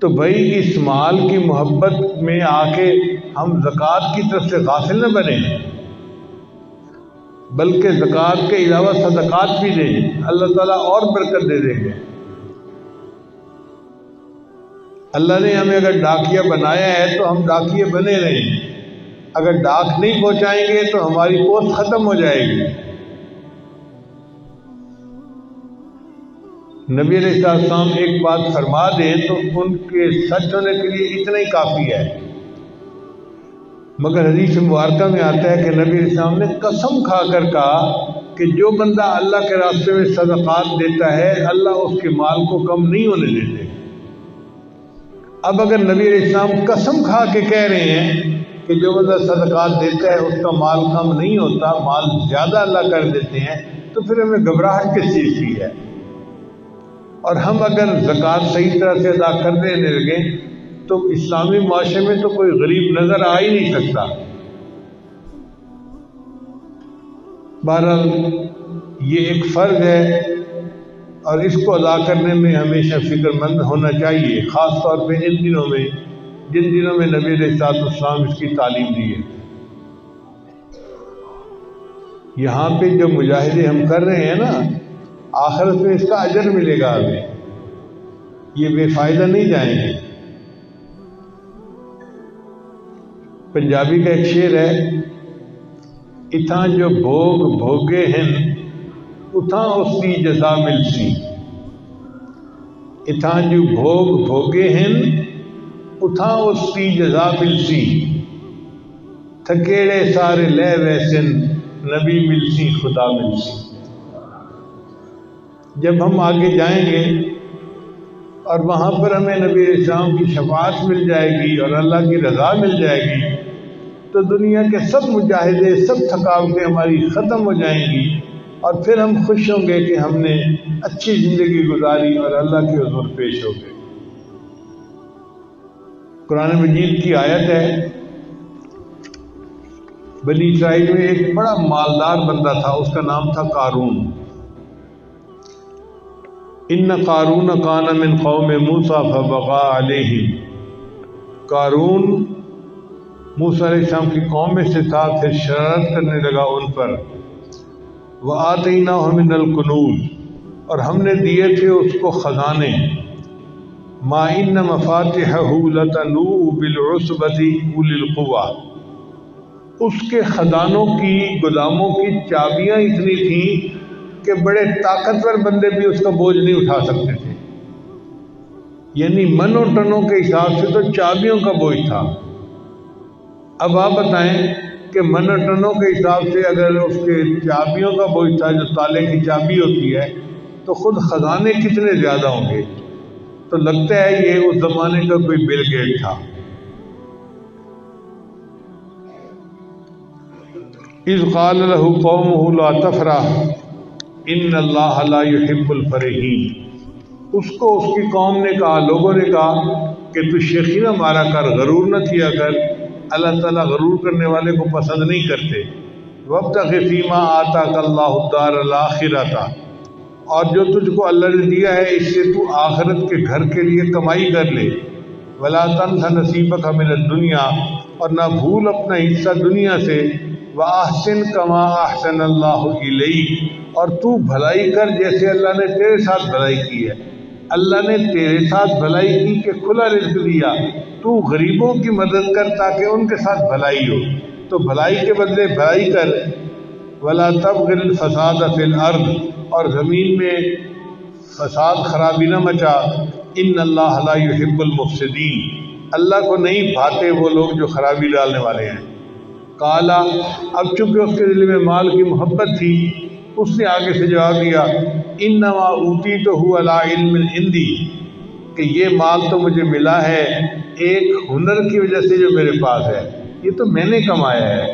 تو بھائی اس مال کی محبت میں آ کے ہم زکوٰۃ کی طرف سے غافل نہ بنیں، بلکہ زکوٰۃ کے علاوہ صدقات بھی دیں، اللہ تعالیٰ اور برکت دے دیں گے۔ اللہ نے ہمیں اگر ڈاکیا بنایا ہے تو ہم ڈاکیے بنے رہیں، اگر ڈاک نہیں پہنچائیں گے تو ہماری پوسٹ ختم ہو جائے گی۔ نبی علیہ السلام ایک بات فرما دیں تو ان کے سچ ہونے کے لیے اتنا ہی کافی ہے، مگر حدیث مبارکہ میں آتا ہے کہ نبی علیہ السلام نے قسم کھا کر کہا کہ جو بندہ اللہ کے راستے میں صدقات دیتا ہے اللہ اس کے مال کو کم نہیں ہونے دیتے۔ اب اگر نبی علیہ السلام قسم کھا کے کہہ رہے ہیں کہ جو بندہ صدقات دیتا ہے اس کا مال کم نہیں ہوتا، مال زیادہ اللہ کر دیتے ہیں، تو پھر ہمیں گھبراہٹ کس چیز کی ہے؟ اور ہم اگر زکوٰۃ صحیح طرح سے ادا کرنے لگیں تو اسلامی معاشرے میں تو کوئی غریب نظر آ ہی نہیں سکتا۔ بہرحال یہ ایک فرض ہے اور اس کو ادا کرنے میں ہمیشہ فکر مند ہونا چاہیے، خاص طور پہ ان دنوں میں جن دنوں میں نبی علیہ السلام اس کی تعلیم دی ہے۔ یہاں پہ جو مجاہدے ہم کر رہے ہیں نا، آخرت میں اس کا اجر ملے گا ہمیں، یہ بے فائدہ نہیں جائیں گے۔ پنجابی کا ایک شعر ہے، اتھاں جو بھوگ بھوگے ہیں اتھاں اس کی جزا ملسی، اتھاں جو بھوگ بھوگے ہیں اتھاں اس کی جزا ملسی، تھکیڑے سارے لے ویسن نبی ملسی خدا ملسی۔ جب ہم آگے جائیں گے اور وہاں پر ہمیں نبی علیہ السلام کی شفاعت مل جائے گی اور اللہ کی رضا مل جائے گی تو دنیا کے سب مجاہدے، سب تھکاوٹیں ہماری ختم ہو جائیں گی اور پھر ہم خوش ہوں گے کہ ہم نے اچھی زندگی گزاری اور اللہ کے حضور پیش ہو گئے۔ قرآن مجید کی آیت ہے، بنی اسرائیل میں ایک بڑا مالدار بندہ تھا، اس کا نام تھا قارون۔ ان قارون کان من قوم موسیٰ فبغى علیہم، قارون موسیٰ علیہ السلام کی قوم میں سے تھا، پھر شرارت کرنے لگا ان پر۔ وآتیناہ من الکنوز، اور ہم نے دیے تھے اس کو خزانے۔ ما ان مفاتحہ لتنوء بالعصبۃ اولی القویٰ، اس کے خزانوں کی، گوداموں کی چابیاں اتنی تھیں کہ بڑے طاقتور بندے بھی اس کا بوجھ نہیں اٹھا سکتے تھے، یعنی منوں ٹنوں کے حساب سے تو چابیوں کا بوجھ تھا۔ اب آپ بتائیں کہ منوں ٹنوں کے حساب سے اگر اس کے چابیوں کا بوجھ تھا، جو تالے کی چابی ہوتی ہے، تو خود خزانے کتنے زیادہ ہوں گے۔ تو لگتا ہے یہ اس زمانے کا کوئی بل گیٹ تھا۔ اذ قال له قومه لا تفرح ان اللہ لا يحب الفرحین، اس کو اس کی قوم نے کہا، لوگوں نے کہا کہ تو شیخی نہ مارا کر، غرور نہ کیا کر، اللہ تعالیٰ غرور کرنے والے کو پسند نہیں کرتے۔ وابتغ فیما آتاک اللہ الدار الآخرۃ، اور جو تجھ کو اللہ نے دیا ہے اس سے تو آخرت کے گھر کے لیے کمائی کر لے۔ ولا تنس نصیبک من الدنیا، اور نہ بھول اپنا حصہ دنیا سے۔ وَأَحْسِن كَمَا أَحْسَنَ اللَّهُ إِلَيْكَ، اور تو بھلائی کر جیسے اللہ نے تیرے ساتھ بھلائی کی ہے۔ اللہ نے تیرے ساتھ بھلائی کی کہ کھلا رزق دیا، تو غریبوں کی مدد کر تاکہ ان کے ساتھ بھلائی ہو، تو بھلائی کے بدلے بھلائی کر۔ وَلَا تَبْغِ الْفَسَادَ فِي الْأَرْضِ، اور زمین میں فساد خرابی نہ مچا۔ إِنَّ اللَّهَ لَا يُحِبُّ الْمُفْسِدِينَ، اللہ کو نہیں بھاتے وہ لوگ جو خرابی ڈالنے والے ہیں۔ کالا، اب چونکہ اس کے دل میں مال کی محبت تھی، اس نے آگے سے جواب دیا، انما اوتیتہ علی علم عندی، کہ یہ مال تو مجھے ملا ہے ایک ہنر کی وجہ سے جو میرے پاس ہے، یہ تو میں نے کمایا ہے۔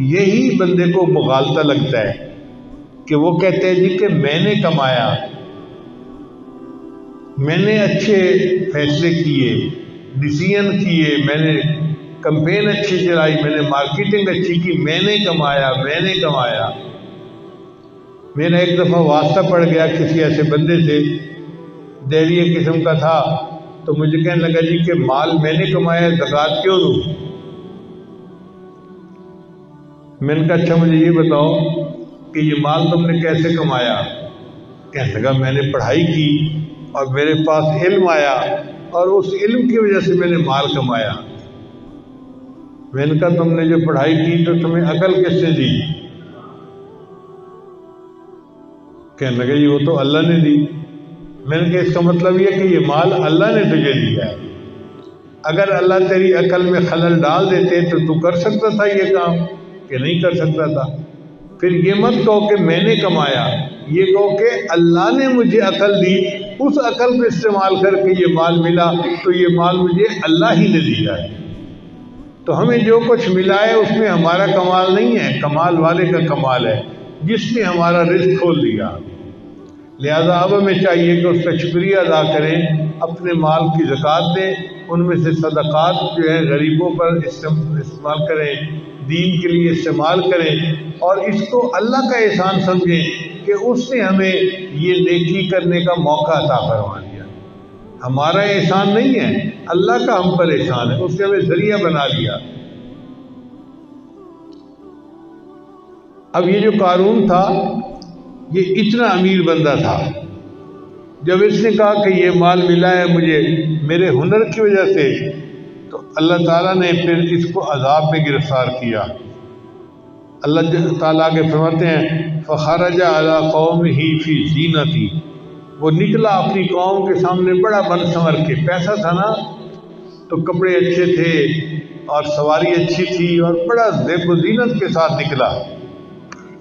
یہی بندے کو مغالطہ لگتا ہے کہ وہ کہتے ہیں جی کہ میں نے کمایا، میں نے اچھے فیصلے کیے، ڈیسیژن کیے، میں نے کمپین اچھی چلائی، میں نے مارکیٹنگ اچھی کی، میں نے کمایا، میں نے کمایا۔ میرا ایک دفعہ واسطہ پڑ گیا کسی ایسے بندے سے، دہلی قسم کا تھا، تو مجھے کہنے لگا جی کہ مال میں نے کمایا ہے، زکوٰۃ کیوں دوں؟ میں نے کہا اچھا مجھے یہ بتاؤ کہ یہ مال تم نے کیسے کمایا؟ کہنے لگا میں نے پڑھائی کی اور میرے پاس علم آیا اور اس علم کی وجہ سے میں نے مال کمایا۔ میں نے کہا تم نے جو پڑھائی کی تو تمہیں عقل کس نے دی؟ کہنے لگا یہ وہ تو اللہ نے دی۔ میں نے کہا اس کا مطلب یہ کہ یہ مال اللہ نے تجھے دیا ہے، اگر اللہ تیری عقل میں خلل ڈال دیتے تو تو کر سکتا تھا یہ کام کہ نہیں کر سکتا تھا؟ پھر یہ مت کہو کہ میں نے کمایا، یہ کہو کہ اللہ نے مجھے عقل دی، اس عقل کو استعمال کر کے یہ مال ملا، تو یہ مال مجھے اللہ ہی نے دیا ہے۔ تو ہمیں جو کچھ ملا ہے اس میں ہمارا کمال نہیں ہے، کمال والے کا کمال ہے جس نے ہمارا رزق کھول دیا۔ لہذا اب ہمیں چاہیے کہ اس کا شکریہ ادا کریں، اپنے مال کی زکوٰۃ دیں، ان میں سے صدقات جو ہے غریبوں پر استعمال کریں، دین کے لیے استعمال کریں، اور اس کو اللہ کا احسان سمجھیں کہ اس نے ہمیں یہ نیکی کرنے کا موقع عطا فرما دیا۔ ہمارا احسان نہیں ہے، اللہ کا ہم پر احسان ہے، اس نے ہمیں ذریعہ بنا دیا۔ اب یہ جو قارون تھا یہ اتنا امیر بندہ تھا، جب اس نے کہا کہ یہ مال ملا ہے مجھے میرے ہنر کی وجہ سے، تو اللہ تعالیٰ نے پھر اس کو عذاب میں گرفتار کیا۔ اللہ تعالیٰ کے فرماتے ہیں فخرج علی قومہ فی زینتی، وہ نکلا اپنی قوم کے سامنے بڑا بن سنور کے، پیسہ تھا نا تو کپڑے اچھے تھے اور سواری اچھی تھی اور بڑا زیب و زینت کے ساتھ نکلا۔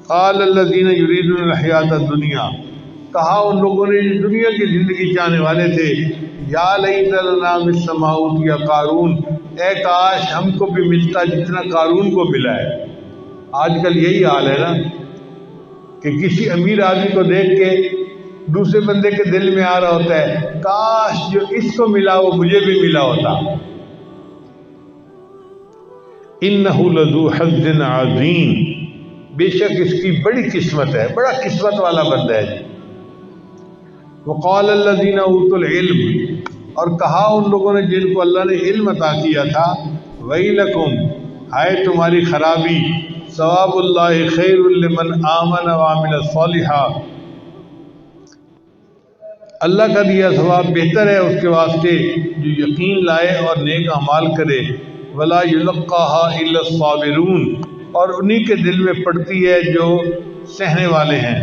قال الذین یریدون الحیاۃ الدنیا، کہا ان لوگوں نے جو دنیا کی زندگی چاہنے والے تھے، یا لیت لنا مثل ما اوتی قارون، اے کاش ہم کو بھی ملتا جتنا قارون کو ملا ہے۔ آج کل یہی حال ہے نا کہ کسی امیر آدمی کو دیکھ کے دوسرے بندے کے دل میں آ رہا ہوتا ہے کاش جو اس کو ملا وہ مجھے بھی ملا ہوتا۔ انہ لذو حظ عظیم، بے شک اس کی بڑی قسمت ہے، بڑا قسمت والا بندہ ہے۔ وقال الذین اوتوا العلم، اور کہا ان لوگوں نے جن کو اللہ نے علم عطا کیا تھا، ویلکم، ہائے تمہاری خرابی، ثواب اللہ خیر لمن آمن وعمل صالحا، اللہ کا دیا ثواب بہتر ہے اس کے واسطے جو یقین لائے اور نیک اعمال کرے، ولا یلقاها الا الصابرون، اور انہی کے دل میں پڑتی ہے جو سہنے والے ہیں۔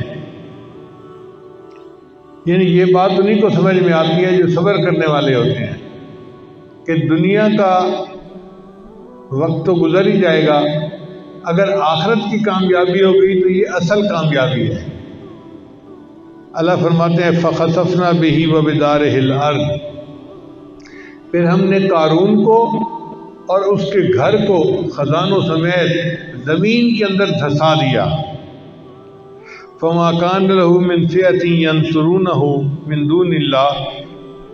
یعنی یہ بات انہی کو سمجھ میں آتی ہے جو صبر کرنے والے ہوتے ہیں کہ دنیا کا وقت تو گزر ہی جائے گا، اگر آخرت کی کامیابی ہو گئی تو یہ اصل کامیابی ہے۔ اللہ فرماتے ہیں فَخَسَفْنَا بِهِ وَبِدَارِهِ الْأَرْضِ، پھر ہم نے قارون کو اور اس کے گھر کو خزانوں سمیت زمین کے اندر دھسا دیا۔ فَمَا كَانَ لَهُ مِنْ فِئَةٍ يَنْصُرُونَهُ مِنْ دُونِ اللَّهِ،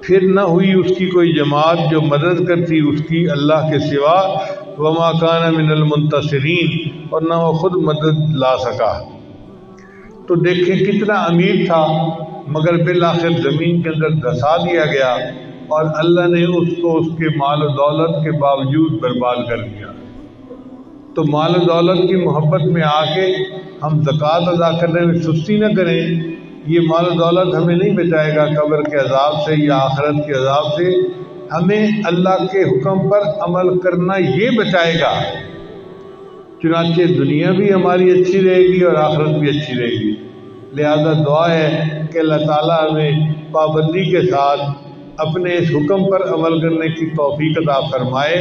پھر نہ ہوئی اس کی کوئی جماعت جو مدد کرتی اس کی اللہ کے سوا، وَمَا كَانَ مِنَ الْمُنْتَصِرِينَ، اور نہ وہ خود مدد لا سکا۔ تو دیکھیں کتنا امیر تھا مگر بالآخر زمین کے اندر دھسا دیا گیا اور اللہ نے اس کو اس کے مال و دولت کے باوجود برباد کر دیا۔ تو مال و دولت کی محبت میں آ کے ہم زکوٰۃ ادا کرنے میں سستی نہ کریں، یہ مال و دولت ہمیں نہیں بچائے گا قبر کے عذاب سے یا آخرت کے عذاب سے، ہمیں اللہ کے حکم پر عمل کرنا یہ بچائے گا۔ چنانچہ دنیا بھی ہماری اچھی رہے گی اور آخرت بھی اچھی رہے گی۔ لہذا دعا ہے کہ اللہ تعالیٰ ہمیں پابندی کے ساتھ اپنے اس حکم پر عمل کرنے کی توفیق عطا فرمائے۔